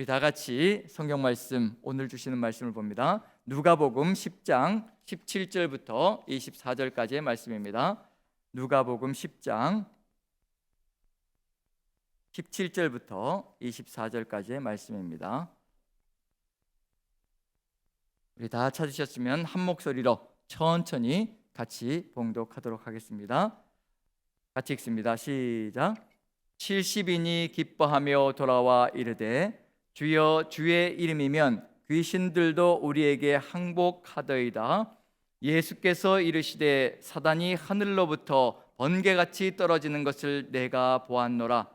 우리 다 같이 성경 말씀, 오늘 주시는 말씀을 봅니다. 누가복음 10장 17절부터 24절까지의 말씀입니다. 누가복음 10장 17절부터 24절까지의 말씀입니다. 우리 다 찾으셨으면 한 목소리로 천천히 같이 봉독하도록 하겠습니다. 같이 읽습니다. 시작. 70인이 기뻐하며 돌아와 이르되 주여, 주의 이름이면 귀신들도 우리에게 항복하더이다. 예수께서 이르시되 사단이 하늘로부터 번개같이 떨어지는 것을 내가 보았노라.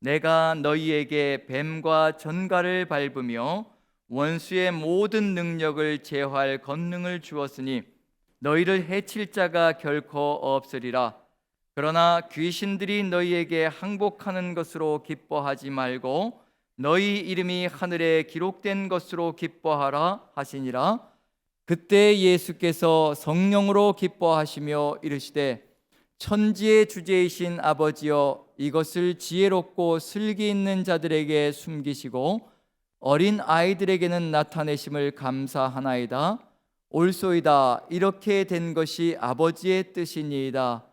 내가 너희에게 뱀과 전갈을 밟으며 원수의 모든 능력을 제어할 권능을 주었으니 너희를 해칠 자가 결코 없으리라. 그러나 귀신들이 너희에게 항복하는 것으로 기뻐하지 말고 너희 이름이 하늘에 기록된 것으로 기뻐하라 하시니라. 그때 예수께서 성령으로 기뻐하시며 이르시되 천지의 주제이신 아버지여, 이것을 지혜롭고 슬기 있는 자들에게 숨기시고 어린 아이들에게는 나타내심을 감사하나이다. 옳소이다. 이렇게 된 것이 아버지의 뜻이니이다.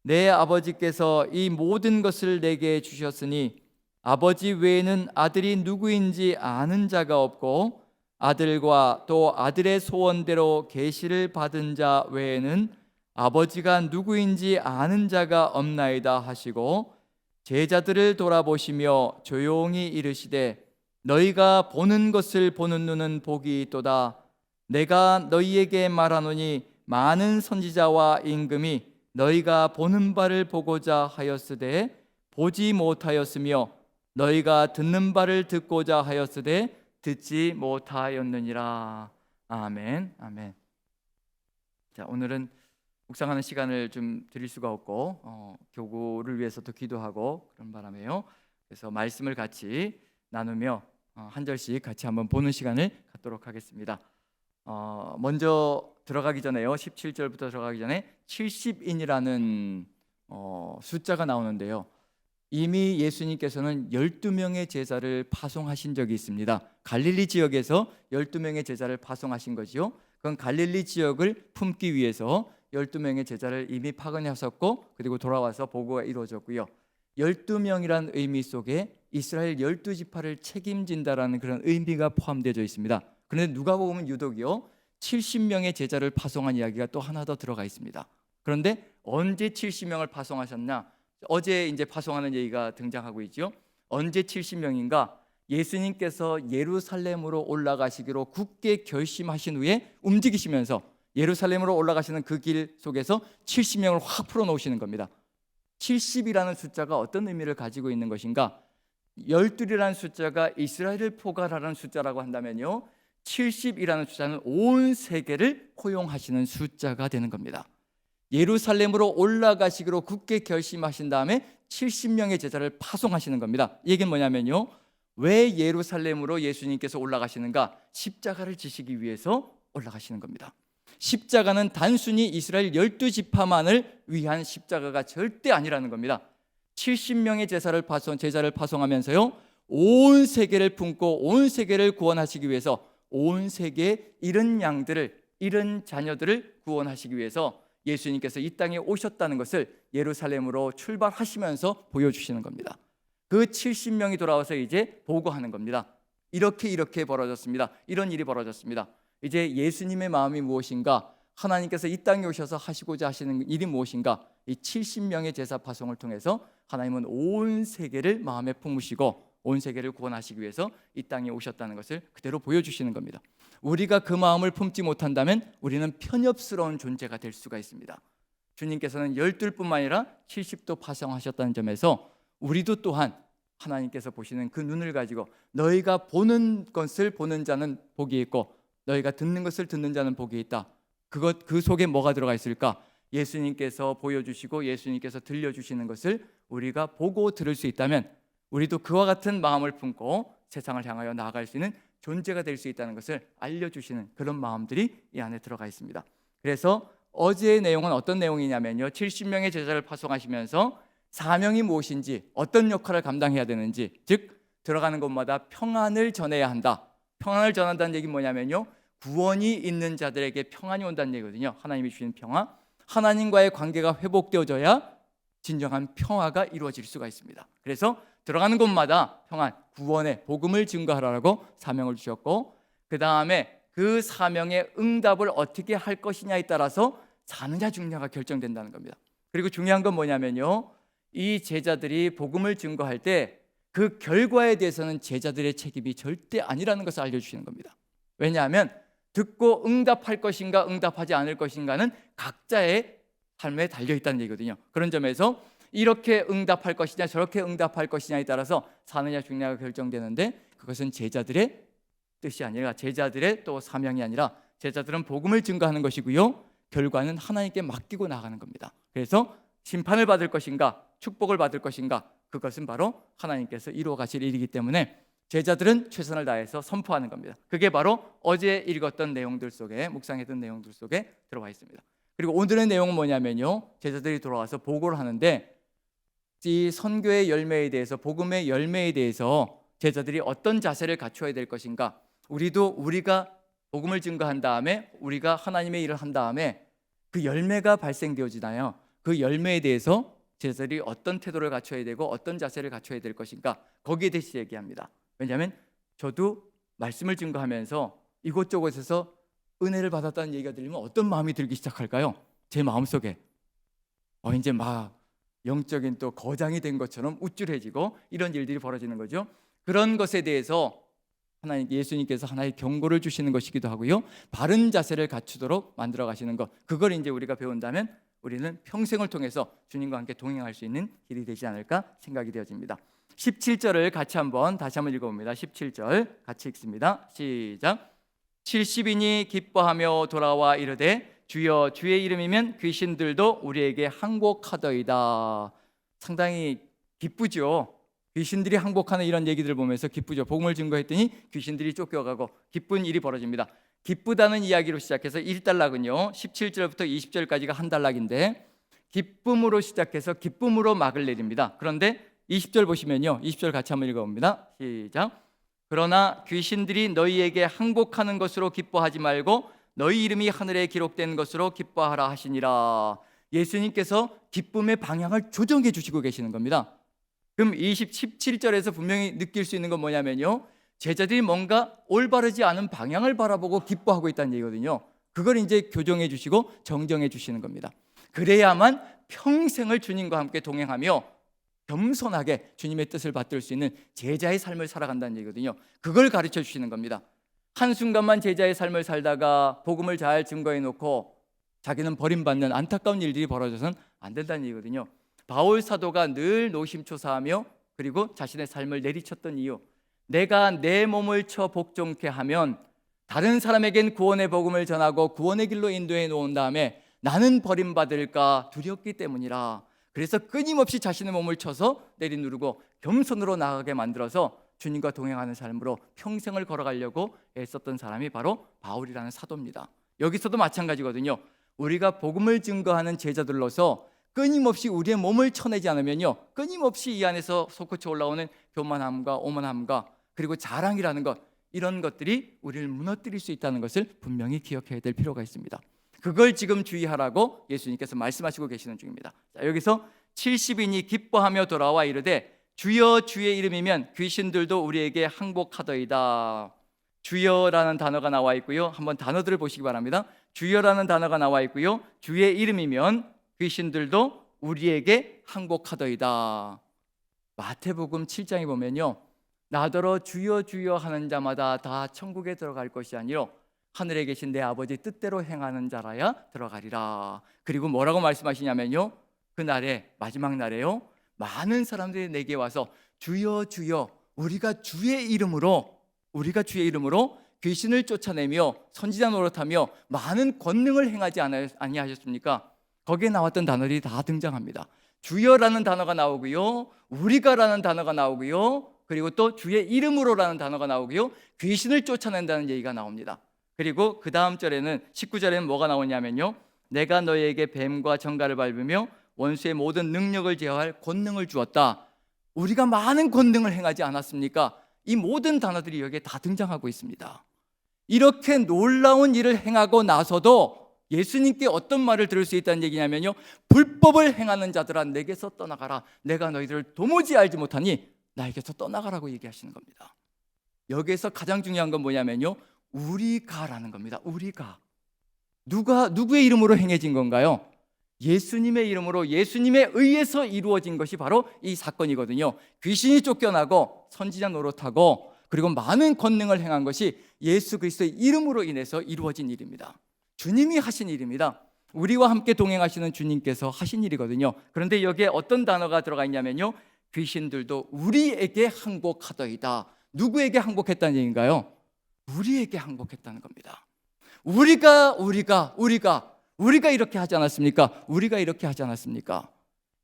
내 아버지께서 이 모든 것을 내게 주셨으니 아버지 외에는 아들이 누구인지 아는 자가 없고 아들과 또 아들의 소원대로 계시를 받은 자 외에는 아버지가 누구인지 아는 자가 없나이다 하시고 제자들을 돌아보시며 조용히 이르시되 너희가 보는 것을 보는 눈은 복이 있도다. 내가 너희에게 말하노니 많은 선지자와 임금이 너희가 보는 바를 보고자 하였으되 보지 못하였으며 너희가 듣는 바를 듣고자 하였으되 듣지 못하였느니라. 아멘. 아멘. 자, 오늘은 묵상하는 시간을 좀 드릴 수가 없고 교구를 위해서도 기도하고 그런 바람에요. 그래서 말씀을 같이 나누며 한 절씩 같이 한번 보는 시간을 갖도록 하겠습니다. 먼저 들어가기 전에요, 17절부터 들어가기 전에 70인이라는 숫자가 나오는데요, 이미 예수님께서는 12명의 제자를 파송하신 적이 있습니다. 갈릴리 지역에서 12명의 제자를 파송하신 거지요. 그건 갈릴리 지역을 품기 위해서 12명의 제자를 이미 파견하셨고 그리고 돌아와서 보고가 이루어졌고요. 12명이란 의미 속에 이스라엘 12지파를 책임진다라는 그런 의미가 포함되어 있습니다. 그런데 누가복음은 유독이요 70명의 제자를 파송한 이야기가 또 하나 더 들어가 있습니다. 그런데 언제 70명을 파송하셨나? 어제 이제 파송하는 얘기가 등장하고 있죠. 언제 70명인가? 예수님께서 예루살렘으로 올라가시기로 굳게 결심하신 후에 움직이시면서 예루살렘으로 올라가시는 그 길 속에서 70명을 확 풀어놓으시는 겁니다. 70이라는 숫자가 어떤 의미를 가지고 있는 것인가? 12이라는 숫자가 이스라엘을 포괄하는 숫자라고 한다면요, 70이라는 숫자는 온 세계를 포용하시는 숫자가 되는 겁니다. 예루살렘으로 올라가시기로 굳게 결심하신 다음에 70명의 제자를 파송하시는 겁니다. 이 얘기는 뭐냐면요, 왜 예루살렘으로 예수님께서 올라가시는가? 십자가를 지시기 위해서 올라가시는 겁니다. 십자가는 단순히 이스라엘 12지파만을 위한 십자가가 절대 아니라는 겁니다. 70명의 제자를 파송하면서요, 온 세계를 품고 온 세계를 구원하시기 위해서, 온 세계의 잃은 양들을, 잃은 자녀들을 구원하시기 위해서 예수님께서 이 땅에 오셨다는 것을 예루살렘으로 출발하시면서 보여주시는 겁니다. 그 70명이 돌아와서 이제 보고하는 겁니다. 이렇게 벌어졌습니다. 이런 일이 벌어졌습니다. 이제 예수님의 마음이 무엇인가? 하나님께서 이 땅에 오셔서 하시고자 하시는 일이 무엇인가? 이 70명의 제사 파송을 통해서 하나님은 온 세계를 마음에 품으시고 온 세계를 구원하시기 위해서 이 땅에 오셨다는 것을 그대로 보여주시는 겁니다. 우리가 그 마음을 품지 못한다면 우리는 편협스러운 존재가 될 수가 있습니다. 주님께서는 12뿐만 아니라 70도 파송하셨다는 점에서 우리도 또한 하나님께서 보시는 그 눈을 가지고 너희가 보는 것을 보는 자는 복이 있고 너희가 듣는 것을 듣는 자는 복이 있다. 그 속에 뭐가 들어가 있을까? 예수님께서 보여주시고 예수님께서 들려주시는 것을 우리가 보고 들을 수 있다면 우리도 그와 같은 마음을 품고 세상을 향하여 나아갈 수 있는 존재가 될 수 있다는 것을 알려주시는 그런 마음들이 이 안에 들어가 있습니다. 그래서 어제의 내용은 어떤 내용이냐면요, 70명의 제자를 파송하시면서 사명이 무엇인지, 어떤 역할을 감당해야 되는지, 즉 들어가는 곳마다 평안을 전해야 한다. 평안을 전한다는 얘기는 뭐냐면요, 구원이 있는 자들에게 평안이 온다는 얘기거든요. 하나님이 주시는 평화, 하나님과의 관계가 회복되어져야 진정한 평화가 이루어질 수가 있습니다. 그래서 들어가는 곳마다 평안, 구원의 복음을 증거하라고 사명을 주셨고, 그 다음에 그 사명의 응답을 어떻게 할 것이냐에 따라서 사느냐 죽느냐가 결정된다는 겁니다. 그리고 중요한 건 뭐냐면요, 이 제자들이 복음을 증거할 때 그 결과에 대해서는 제자들의 책임이 절대 아니라는 것을 알려주시는 겁니다. 왜냐하면 듣고 응답할 것인가 응답하지 않을 것인가는 각자의 삶에 달려있다는 얘기거든요. 그런 점에서 이렇게 응답할 것이냐 저렇게 응답할 것이냐에 따라서 사느냐 죽느냐가 결정되는데, 그것은 제자들의 뜻이 아니라 제자들의 또 사명이 아니라 제자들은 복음을 증거하는 것이고요, 결과는 하나님께 맡기고 나가는 겁니다. 그래서 심판을 받을 것인가 축복을 받을 것인가, 그것은 바로 하나님께서 이루어 가실 일이기 때문에 제자들은 최선을 다해서 선포하는 겁니다. 그게 바로 어제 읽었던 내용들 속에, 묵상했던 내용들 속에 들어와 있습니다. 그리고 오늘의 내용은 뭐냐면요, 제자들이 돌아와서 보고를 하는데, 이 선교의 열매에 대해서, 복음의 열매에 대해서 제자들이 어떤 자세를 갖춰야 될 것인가, 우리가 복음을 증거한 다음에 우리가 하나님의 일을 한 다음에 그 열매가 발생되어지나요? 그 열매에 대해서 제자들이 어떤 태도를 갖춰야 되고 어떤 자세를 갖춰야 될 것인가, 거기에 대해서 얘기합니다. 왜냐하면 저도 말씀을 증거하면서 이곳저곳에서 은혜를 받았다는 얘기가 들리면 어떤 마음이 들기 시작할까요? 제 마음속에 이제 막 영적인 또 거장이 된 것처럼 우쭐해지고 이런 일들이 벌어지는 거죠. 그런 것에 대해서 예수님께서 하나의 경고를 주시는 것이기도 하고요, 바른 자세를 갖추도록 만들어 가시는 것, 그걸 이제 우리가 배운다면 우리는 평생을 통해서 주님과 함께 동행할 수 있는 길이 되지 않을까 생각이 되어집니다. 17절을 다시 한번 읽어봅니다. 17절 같이 읽습니다. 시작. 70인이 기뻐하며 돌아와 이르되 주여 주의 이름이면 귀신들도 우리에게 항복하더이다. 상당히 기쁘죠. 귀신들이 항복하는 이런 얘기들을 보면서 기쁘죠. 복음을 증거했더니 귀신들이 쫓겨가고 기쁜 일이 벌어집니다. 기쁘다는 이야기로 시작해서 1단락은요 17절부터 20절까지가 한 단락인데, 기쁨으로 시작해서 기쁨으로 막을 내립니다. 그런데 20절 보시면요, 20절 같이 한번 읽어봅니다. 시작. 그러나 귀신들이 너희에게 항복하는 것으로 기뻐하지 말고 너희 이름이 하늘에 기록된 것으로 기뻐하라 하시니라. 예수님께서 기쁨의 방향을 조정해 주시고 계시는 겁니다. 그럼 17절에서 분명히 느낄 수 있는 건 뭐냐면요, 제자들이 뭔가 올바르지 않은 방향을 바라보고 기뻐하고 있다는 얘기거든요. 그걸 이제 교정해 주시고 정정해 주시는 겁니다. 그래야만 평생을 주님과 함께 동행하며 겸손하게 주님의 뜻을 받들 수 있는 제자의 삶을 살아간다는 얘기거든요. 그걸 가르쳐 주시는 겁니다. 한순간만 제자의 삶을 살다가 복음을 잘 증거해 놓고 자기는 버림받는 안타까운 일들이 벌어져서는 안 된다는 얘기거든요. 바울 사도가 늘 노심초사하며 그리고 자신의 삶을 내리쳤던 이유, 내가 내 몸을 쳐 복종케 하면 다른 사람에겐 구원의 복음을 전하고 구원의 길로 인도해 놓은 다음에 나는 버림받을까 두렵기 때문이라. 그래서 끊임없이 자신의 몸을 쳐서 내리누르고 겸손으로 나아가게 만들어서 주님과 동행하는 삶으로 평생을 걸어가려고 애썼던 사람이 바로 바울이라는 사도입니다. 여기서도 마찬가지거든요. 우리가 복음을 증거하는 제자들로서 끊임없이 우리의 몸을 쳐내지 않으면요, 끊임없이 이 안에서 솟구쳐 올라오는 교만함과 오만함과 그리고 자랑이라는 것, 이런 것들이 우리를 무너뜨릴 수 있다는 것을 분명히 기억해야 될 필요가 있습니다. 그걸 지금 주의하라고 예수님께서 말씀하시고 계시는 중입니다. 자, 여기서 70인이 기뻐하며 돌아와 이르되 주여 주의 이름이면 귀신들도 우리에게 항복하더이다. 주여라는 단어가 나와 있고요, 한번 단어들을 보시기 바랍니다. 주여라는 단어가 나와 있고요, 주의 이름이면 귀신들도 우리에게 항복하더이다. 마태복음 7장에 보면요, 나더러 주여 주여 하는 자마다 다 천국에 들어갈 것이 아니요 하늘에 계신 내 아버지 뜻대로 행하는 자라야 들어가리라. 그리고 뭐라고 말씀하시냐면요, 그날에, 마지막 날에요, 많은 사람들이 내게 와서 주여 주여, 우리가 주의 이름으로 귀신을 쫓아내며 선지자 노릇하며 많은 권능을 행하지 아니하셨습니까? 거기에 나왔던 단어들이 다 등장합니다. 주여라는 단어가 나오고요, 우리가라는 단어가 나오고요, 그리고 또 주의 이름으로라는 단어가 나오고요, 귀신을 쫓아낸다는 얘기가 나옵니다. 그리고 그 다음 절에는 19절에는 뭐가 나오냐면요, 내가 너희에게 뱀과 정갈을 밟으며 원수의 모든 능력을 제어할 권능을 주었다. 우리가 많은 권능을 행하지 않았습니까? 이 모든 단어들이 여기에 다 등장하고 있습니다. 이렇게 놀라운 일을 행하고 나서도 예수님께 어떤 말을 들을 수 있다는 얘기냐면요, 불법을 행하는 자들아 내게서 떠나가라. 내가 너희들을 도무지 알지 못하니 나에게서 떠나가라고 얘기하시는 겁니다. 여기에서 가장 중요한 건 뭐냐면요, 우리가라는 겁니다. 우리가 누구의 이름으로 행해진 건가요? 예수님의 이름으로, 예수님에 의해서 이루어진 것이 바로 이 사건이거든요. 귀신이 쫓겨나고 선지자 노릇하고 그리고 많은 권능을 행한 것이 예수 그리스도의 이름으로 인해서 이루어진 일입니다. 주님이 하신 일입니다. 우리와 함께 동행하시는 주님께서 하신 일이거든요. 그런데 여기에 어떤 단어가 들어가 있냐면요, 귀신들도 우리에게 항복하더이다. 누구에게 항복했다는 얘기인가요? 우리에게 항복했다는 겁니다. 우리가 이렇게 하지 않았습니까? 우리가 이렇게 하지 않았습니까?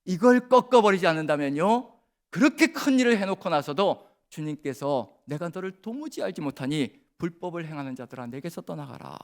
이걸 꺾어버리지 않는다면요, 그렇게 큰 일을 해놓고 나서도 주님께서 내가 너를 도무지 알지 못하니 불법을 행하는 자들아 내게서 떠나가라.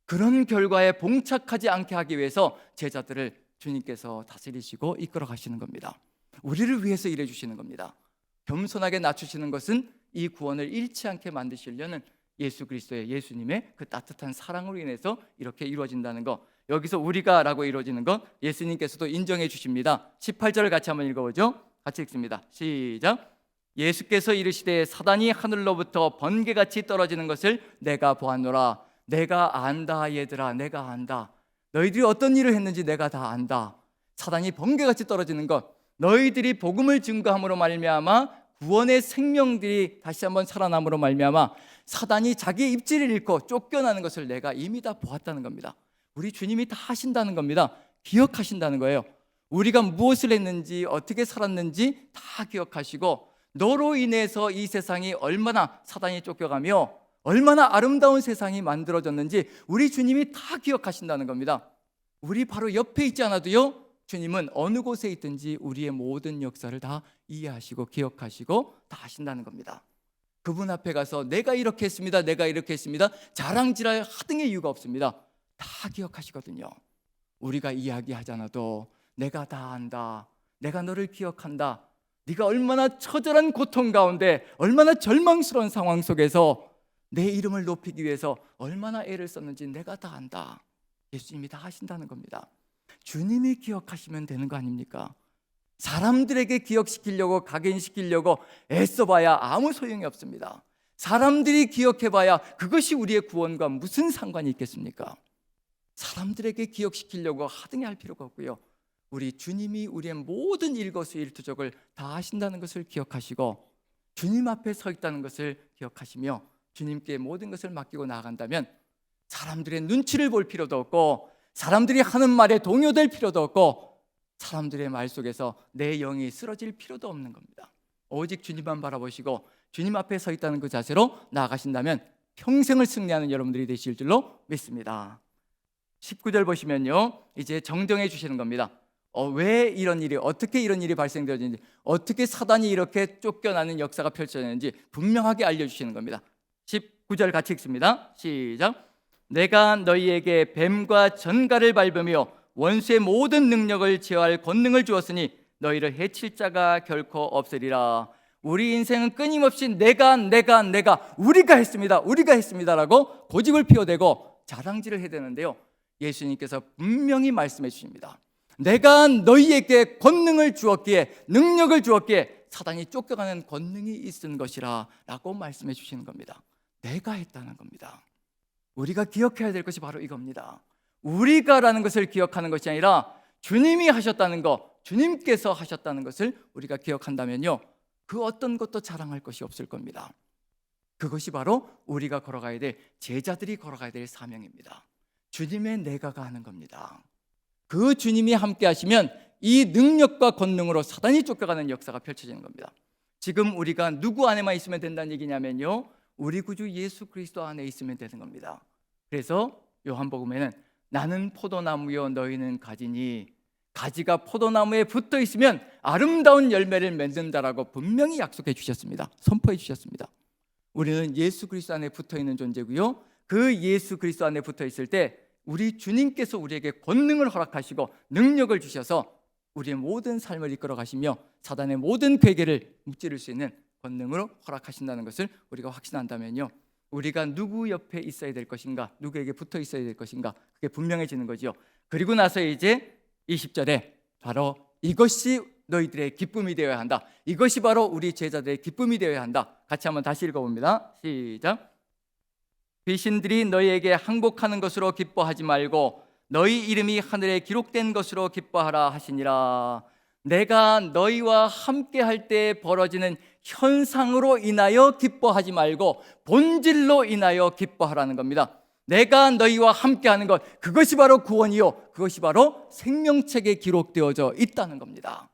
그런 결과에 봉착하지 않게 하기 위해서 제자들을 주님께서 다스리시고 이끌어 가시는 겁니다. 우리를 위해서 일해 주시는 겁니다. 겸손하게 낮추시는 것은 이 구원을 잃지 않게 만드시려는 예수 그리스도의, 예수님의 그 따뜻한 사랑으로 인해서 이렇게 이루어진다는 거. 여기서 우리가라고 이루어지는 것 예수님께서도 인정해 주십니다. 18절을 같이 한번 읽어보죠. 같이 읽습니다. 시작. 예수께서 이르시되 사단이 하늘로부터 번개같이 떨어지는 것을 내가 보았노라. 내가 안다 얘들아, 내가 안다. 너희들이 어떤 일을 했는지 내가 다 안다. 사단이 번개같이 떨어지는 것, 너희들이 복음을 증거함으로 말미암아 구원의 생명들이 다시 한번 살아남으로 말미암아 사단이 자기의 입지를 잃고 쫓겨나는 것을 내가 이미 다 보았다는 겁니다. 우리 주님이 다 하신다는 겁니다. 기억하신다는 거예요. 우리가 무엇을 했는지 어떻게 살았는지 다 기억하시고, 너로 인해서 이 세상이 얼마나 사단이 쫓겨가며 얼마나 아름다운 세상이 만들어졌는지 우리 주님이 다 기억하신다는 겁니다. 우리 바로 옆에 있지 않아도요, 주님은 어느 곳에 있든지 우리의 모든 역사를 다 이해하시고 기억하시고 다 하신다는 겁니다. 그분 앞에 가서 내가 이렇게 했습니다, 내가 이렇게 했습니다, 자랑질할 하등의 이유가 없습니다. 다 기억하시거든요. 우리가 이야기하지 않아도 내가 다 안다, 내가 너를 기억한다, 네가 얼마나 처절한 고통 가운데 얼마나 절망스러운 상황 속에서 내 이름을 높이기 위해서 얼마나 애를 썼는지 내가 다 안다. 예수님이 다 하신다는 겁니다. 주님이 기억하시면 되는 거 아닙니까? 사람들에게 기억시키려고 각인시키려고 애써봐야 아무 소용이 없습니다. 사람들이 기억해봐야 그것이 우리의 구원과 무슨 상관이 있겠습니까? 사람들에게 기억시키려고 하등할 필요가 없고요, 우리 주님이 우리의 모든 일거수일투족을 다 하신다는 것을 기억하시고 주님 앞에 서 있다는 것을 기억하시며 주님께 모든 것을 맡기고 나아간다면 사람들의 눈치를 볼 필요도 없고 사람들이 하는 말에 동요될 필요도 없고 사람들의 말 속에서 내 영이 쓰러질 필요도 없는 겁니다. 오직 주님만 바라보시고 주님 앞에 서 있다는 그 자세로 나아가신다면 평생을 승리하는 여러분들이 되실 줄로 믿습니다. 19절 보시면요, 이제 정정해 주시는 겁니다. 왜 이런 일이, 어떻게 이런 일이 발생되었는지, 어떻게 사단이 이렇게 쫓겨나는 역사가 펼쳐졌는지 분명하게 알려주시는 겁니다. 19절 같이 읽습니다. 시작. 내가 너희에게 뱀과 전갈을 밟으며 원수의 모든 능력을 제어할 권능을 주었으니 너희를 해칠 자가 결코 없으리라. 우리 인생은 끊임없이 내가 우리가 했습니다라고 고집을 피워대고 자랑질을 해야 되는데요, 예수님께서 분명히 말씀해 주십니다. 내가 너희에게 권능을 주었기에, 능력을 주었기에 사단이 쫓겨가는 권능이 있은 것이라 라고 말씀해 주시는 겁니다. 내가 했다는 겁니다. 우리가 기억해야 될 것이 바로 이겁니다. 우리가라는 것을 기억하는 것이 아니라 주님이 하셨다는 것, 주님께서 하셨다는 것을 우리가 기억한다면요, 그 어떤 것도 자랑할 것이 없을 겁니다. 그것이 바로 우리가 걸어가야 될, 제자들이 걸어가야 될 사명입니다. 주님의 내가가 하는 겁니다. 그 주님이 함께 하시면 이 능력과 권능으로 사단이 쫓겨가는 역사가 펼쳐지는 겁니다. 지금 우리가 누구 안에만 있으면 된다는 얘기냐면요, 우리 구주 예수 그리스도 안에 있으면 되는 겁니다. 그래서 요한복음에는 나는 포도나무요 너희는 가지니 가지가 포도나무에 붙어 있으면 아름다운 열매를 맺는다라고 분명히 약속해 주셨습니다. 선포해 주셨습니다. 우리는 예수 그리스도 안에 붙어 있는 존재고요, 그 예수 그리스도 안에 붙어 있을 때 우리 주님께서 우리에게 권능을 허락하시고 능력을 주셔서 우리의 모든 삶을 이끌어 가시며 사단의 모든 괴계를 무찌를 수 있는 권능으로 허락하신다는 것을 우리가 확신한다면요, 우리가 누구 옆에 있어야 될 것인가, 누구에게 붙어 있어야 될 것인가, 그게 분명해지는 거죠. 그리고 나서 이제 20절에 바로 이것이 너희들의 기쁨이 되어야 한다, 이것이 바로 우리 제자들의 기쁨이 되어야 한다. 같이 한번 다시 읽어봅니다. 시작. 귀신들이 너희에게 항복하는 것으로 기뻐하지 말고 너희 이름이 하늘에 기록된 것으로 기뻐하라 하시니라. 내가 너희와 함께 할 때 벌어지는 현상으로 인하여 기뻐하지 말고 본질로 인하여 기뻐하라는 겁니다. 내가 너희와 함께 하는 것, 그것이 바로 구원이요, 그것이 바로 생명책에 기록되어져 있다는 겁니다.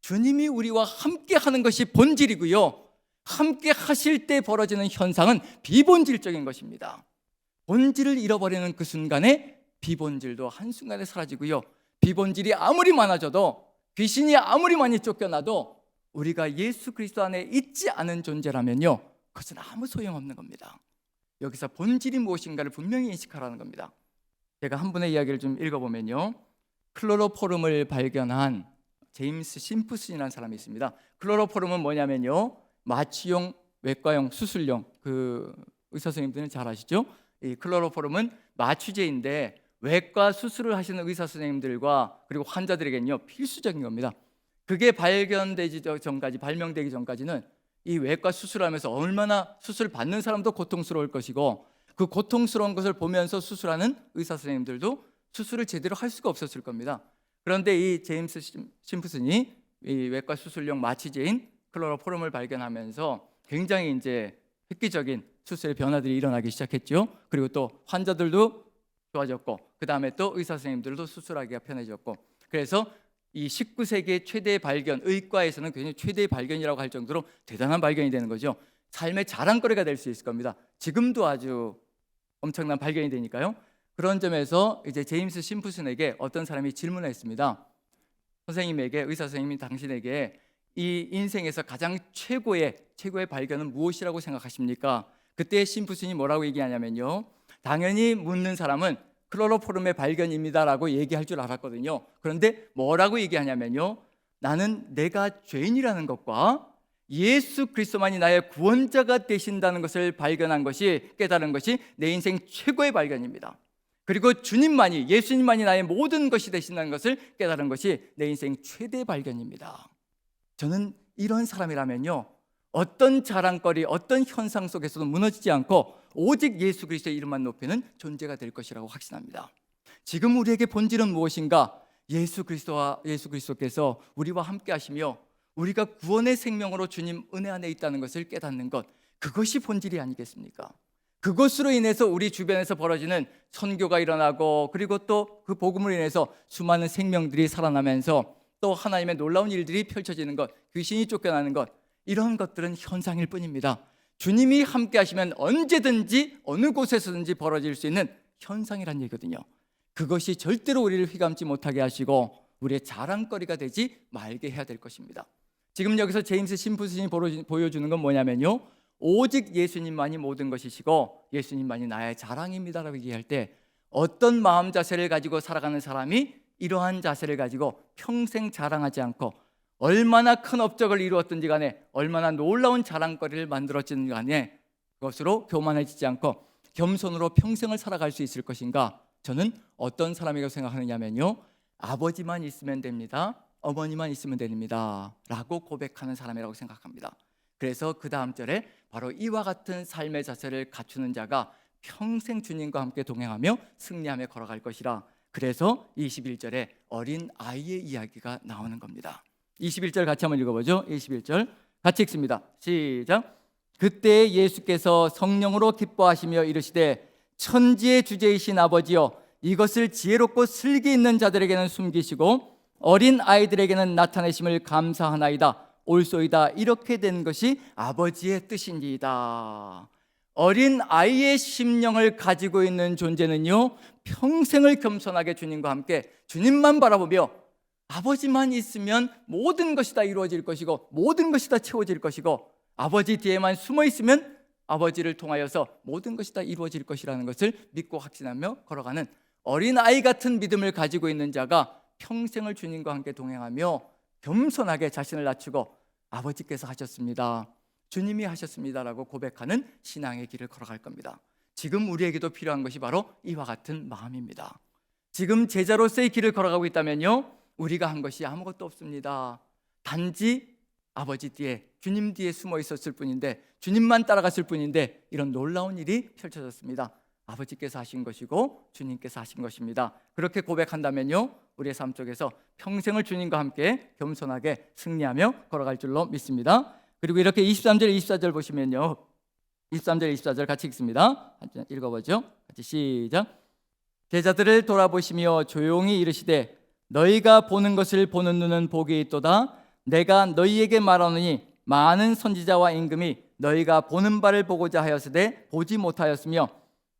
주님이 우리와 함께 하는 것이 본질이고요, 함께 하실 때 벌어지는 현상은 비본질적인 것입니다. 본질을 잃어버리는 그 순간에 비본질도 한순간에 사라지고요, 비본질이 아무리 많아져도, 귀신이 아무리 많이 쫓겨나도 우리가 예수 그리스도 안에 있지 않은 존재라면요, 그것은 아무 소용없는 겁니다. 여기서 본질이 무엇인가를 분명히 인식하라는 겁니다. 제가 한 분의 이야기를 좀 읽어보면요, 클로로포름을 발견한 제임스 심프슨이라는 사람이 있습니다. 클로로포름은 뭐냐면요, 마취용, 외과용, 수술용, 그 의사 선생님들은 잘 아시죠? 이 클로로포름은 마취제인데 외과 수술을 하시는 의사 선생님들과 그리고 환자들에게는요 필수적인 겁니다. 그게 발명되기 전까지는 이 외과 수술하면서 얼마나 수술 받는 사람도 고통스러울 것이고, 그 고통스러운 것을 보면서 수술하는 의사 선생님들도 수술을 제대로 할 수가 없었을 겁니다. 그런데 이 제임스 심프슨이 이 외과 수술용 마취제인 클로로포름을 발견하면서 굉장히 이제 획기적인 수술의 변화들이 일어나기 시작했죠. 그리고 또 환자들도 좋아졌고, 그 다음에 또 의사 선생님들도 수술하기가 편해졌고, 그래서 이 19세기의 최대의 발견, 의과에서는 굉장히 최대의 발견이라고 할 정도로 대단한 발견이 되는 거죠. 삶의 자랑거리가 될 수 있을 겁니다. 지금도 아주 엄청난 발견이 되니까요. 그런 점에서 이제 제임스 심프슨에게 어떤 사람이 질문을 했습니다. 선생님에게, 의사 선생님이 당신에게 이 인생에서 가장 최고의 발견은 무엇이라고 생각하십니까? 그때 심프슨이 뭐라고 얘기하냐면요, 당연히 묻는 사람은 클로로포름의 발견입니다라고 얘기할 줄 알았거든요. 그런데 뭐라고 얘기하냐면요, 나는 내가 죄인이라는 것과 예수 그리스도만이 나의 구원자가 되신다는 것을 발견한 것이, 깨달은 것이 내 인생 최고의 발견입니다. 그리고 주님만이, 예수님만이 나의 모든 것이 되신다는 것을 깨달은 것이 내 인생 최대 발견입니다. 저는 이런 사람이라면요, 어떤 자랑거리, 어떤 현상 속에서도 무너지지 않고 오직 예수 그리스도의 이름만 높이는 존재가 될 것이라고 확신합니다. 지금 우리에게 본질은 무엇인가? 예수 그리스도께서 우리와 함께 하시며 우리가 구원의 생명으로 주님 은혜 안에 있다는 것을 깨닫는 것, 그것이 본질이 아니겠습니까? 그것으로 인해서 우리 주변에서 벌어지는 선교가 일어나고, 그리고 또 그 복음으로 인해서 수많은 생명들이 살아나면서 또 하나님의 놀라운 일들이 펼쳐지는 것, 귀신이 쫓겨나는 것, 이런 것들은 현상일 뿐입니다. 주님이 함께 하시면 언제든지 어느 곳에서든지 벌어질 수 있는 현상이란 얘기거든요. 그것이 절대로 우리를 휘감지 못하게 하시고 우리의 자랑거리가 되지 말게 해야 될 것입니다. 지금 여기서 제임스 심프슨이 보여주는 건 뭐냐면요, 오직 예수님만이 모든 것이시고 예수님만이 나의 자랑입니다라고 얘기할 때, 어떤 마음 자세를 가지고 살아가는 사람이 이러한 자세를 가지고 평생 자랑하지 않고 얼마나 큰 업적을 이루었든지 간에, 얼마나 놀라운 자랑거리를 만들었든지 간에 그것으로 교만해지지 않고 겸손으로 평생을 살아갈 수 있을 것인가? 저는 어떤 사람이라고 생각하느냐면요, 아버지만 있으면 됩니다, 어머니만 있으면 됩니다 라고 고백하는 사람이라고 생각합니다. 그래서 그 다음 절에 바로 이와 같은 삶의 자세를 갖추는 자가 평생 주님과 함께 동행하며 승리하며 걸어갈 것이라. 그래서 21절에 어린 아이의 이야기가 나오는 겁니다. 21절 같이 한번 읽어보죠. 21절 같이 읽습니다. 시작. 그때 예수께서 성령으로 기뻐하시며 이르시되 천지의 주제이신 아버지여, 이것을 지혜롭고 슬기 있는 자들에게는 숨기시고 어린 아이들에게는 나타내심을 감사하나이다. 옳소이다. 이렇게 된 것이 아버지의 뜻인지이다. 어린 아이의 심령을 가지고 있는 존재는요, 평생을 겸손하게 주님과 함께 주님만 바라보며 아버지만 있으면 모든 것이 다 이루어질 것이고 모든 것이 다 채워질 것이고, 아버지 뒤에만 숨어 있으면 아버지를 통하여서 모든 것이 다 이루어질 것이라는 것을 믿고 확신하며 걸어가는 어린아이 같은 믿음을 가지고 있는 자가 평생을 주님과 함께 동행하며 겸손하게 자신을 낮추고 아버지께서 하셨습니다, 주님이 하셨습니다라고 고백하는 신앙의 길을 걸어갈 겁니다. 지금 우리에게도 필요한 것이 바로 이와 같은 마음입니다. 지금 제자로서의 길을 걸어가고 있다면요, 우리가 한 것이 아무것도 없습니다. 단지 아버지 뒤에, 주님 뒤에 숨어 있었을 뿐인데, 주님만 따라갔을 뿐인데 이런 놀라운 일이 펼쳐졌습니다. 아버지께서 하신 것이고 주님께서 하신 것입니다. 그렇게 고백한다면요, 우리의 삶 속에서 평생을 주님과 함께 겸손하게 승리하며 걸어갈 줄로 믿습니다. 그리고 이렇게 23절 24절 보시면요, 23절 24절 같이 읽습니다. 읽어보죠. 같이 시작. 제자들을 돌아보시며 조용히 이르시되 너희가 보는 것을 보는 눈은 복이 있도다. 내가 너희에게 말하노니 많은 선지자와 임금이 너희가 보는 바를 보고자 하였으되 보지 못하였으며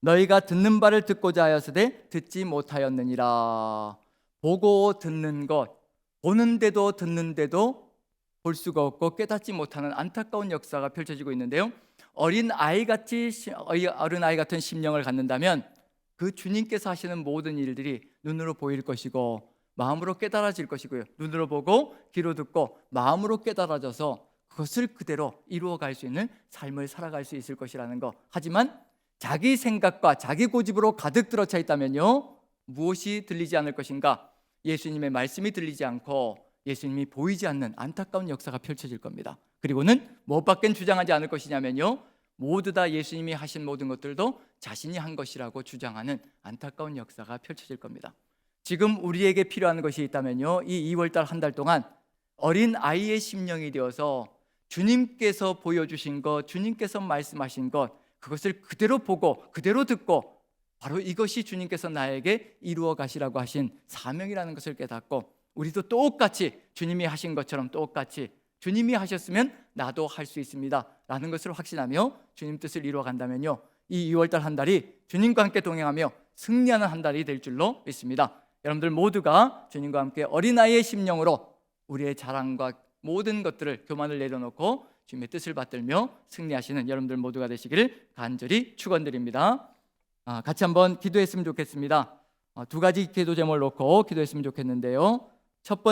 너희가 듣는 바를 듣고자 하였으되 듣지 못하였느니라. 보고 듣는 것, 보는데도 듣는데도 볼 수가 없고 깨닫지 못하는 안타까운 역사가 펼쳐지고 있는데요, 어린 아이 같은 심령을 갖는다면 그 주님께서 하시는 모든 일들이 눈으로 보일 것이고 마음으로 깨달아질 것이고요, 눈으로 보고 귀로 듣고 마음으로 깨달아져서 그것을 그대로 이루어갈 수 있는 삶을 살아갈 수 있을 것이라는 것. 하지만 자기 생각과 자기 고집으로 가득 들어차 있다면요, 무엇이 들리지 않을 것인가? 예수님의 말씀이 들리지 않고 예수님이 보이지 않는 안타까운 역사가 펼쳐질 겁니다. 그리고는 무엇밖엔 주장하지 않을 것이냐면요, 모두 다 예수님이 하신 모든 것들도 자신이 한 것이라고 주장하는 안타까운 역사가 펼쳐질 겁니다. 지금 우리에게 필요한 것이 있다면요, 이 2월달 한 달 동안 어린 아이의 심령이 되어서 주님께서 보여주신 것, 주님께서 말씀하신 것, 그것을 그대로 보고 그대로 듣고 바로 이것이 주님께서 나에게 이루어 가시라고 하신 사명이라는 것을 깨닫고, 우리도 똑같이 주님이 하신 것처럼 똑같이 주님이 하셨으면 나도 할 수 있습니다 라는 것을 확신하며 주님 뜻을 이루어 간다면요, 이 2월달 한 달이 주님과 함께 동행하며 승리하는 한 달이 될 줄로 믿습니다. 여러분들 모두가 주님과 함께 어린아이의 심령으로 우리의 자랑과 모든 것들을, 교만을 내려놓고 주님의 뜻을 받들며 승리하시는 여러분들 모두가 되시기를 간절히 축원드립니다. 같이 한번 기도했으면 좋겠습니다. 두 가지 기도 제목을 놓고 기도했으면 좋겠는데요, 첫 번째